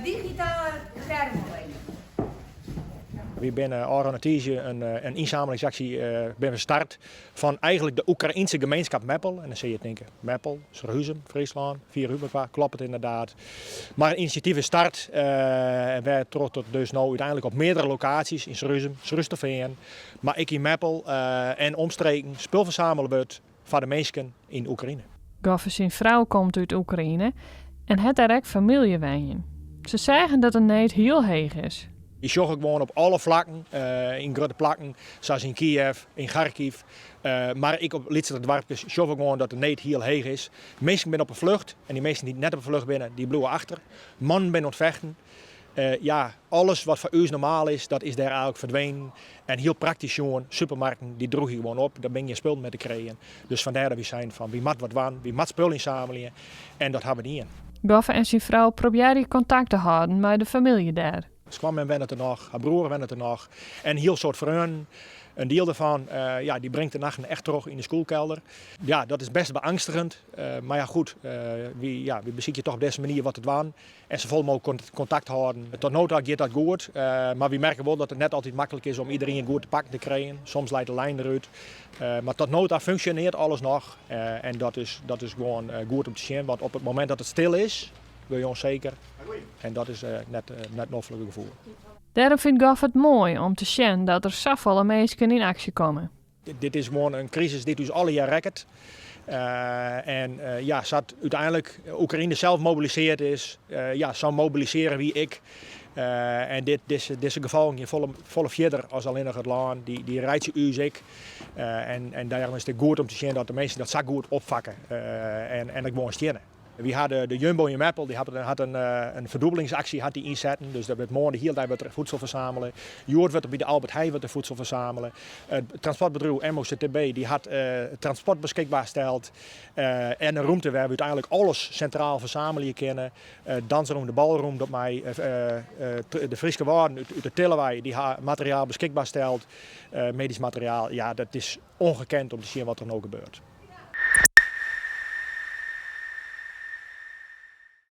Digitale thermoleen. We zijn organiseren een inzamelingsactie ben gestart van eigenlijk de Oekraïense gemeenschap Meppel. En dan zie je het denken, Meppel, Scherhuzem, Friesland, 4 Huberpa, klopt het inderdaad. Maar het initiatief is start en wij trokken dus nu uiteindelijk op meerdere locaties in Scherhuzem, Srusteveen, maar ik in Meppel en omstreken spul verzamelen wordt voor de mensen in Oekraïne. Goffe zijn vrouw komt uit Oekraïne en het direct familiewenjen. Ze zeggen dat het niet heel heeg is. Je zag gewoon op alle vlakken, in grote plakken, zoals in Kiev, in Kharkiv. Maar ik op Litse dorpjes zag gewoon dat het niet heel heeg is. Mensen zijn op een vlucht en die mensen die net op een vlucht binnen, die blijven achter. Mannen zijn aan het vechten. Ja, alles wat voor u normaal is, dat is daar eigenlijk verdwenen. En heel praktisch gewoon, supermarkten, die droeg je gewoon op. Daar ben je spul met te krijgen. Dus vandaar dat we zijn van, wie mat wat wan, wie mat spul inzamelen. En dat hebben we niet in. Goffe en zijn vrouw proberen contact te houden met de familie daar. Ze kwam en wennen er nog, haar broer wennen er nog. En heel soort vrienden. Een deel daarvan die brengt de nachten echt terug in de schoolkelder. Ja, dat is best beangstigend. Maar ja, goed, we bezieken toch op deze manier wat het waan. En ze vol mogelijk contact houden. Tot nu toe gaat dat goed. Maar we merken wel dat het net altijd makkelijk is om iedereen goed te pakken te krijgen. Soms leidt de lijn eruit. Maar tot nu toe functioneert alles nog. En dat is gewoon goed om te zien. Want op het moment dat het stil is, wil je onzeker. En dat is net een offelijk gevoel. Daarom vindt Goff het mooi om te zien dat er zoveel mensen in actie komen. Dit is gewoon een crisis die dus alle jaar rekt. Zat uiteindelijk Oekraïne zelf mobiliseerd is, zou mobiliseren wie ik. En deze geval in volle verder als alleen nog het land, die rijdt je ik. En daarom is het goed om te zien dat de mensen dat zo goed opvakken en dat gewoon stenen. We hadden de Jumbo in Meppel, die had een verdubbelingsactie inzetten. Dus dat werd morgen de hele dag voedsel verzamelen. Joord werd bij de Albert Heijn voedsel verzamelen. Het transportbedrijf MOCTB die had transport beschikbaar gesteld. En een ruimte waar we uiteindelijk alles centraal verzamelen kunnen. Dansroom, de balroom, dat mij de Friese Waarden uit de Tillewij die materiaal beschikbaar stelt. Medisch materiaal, ja, dat is ongekend om te zien wat er nou gebeurt.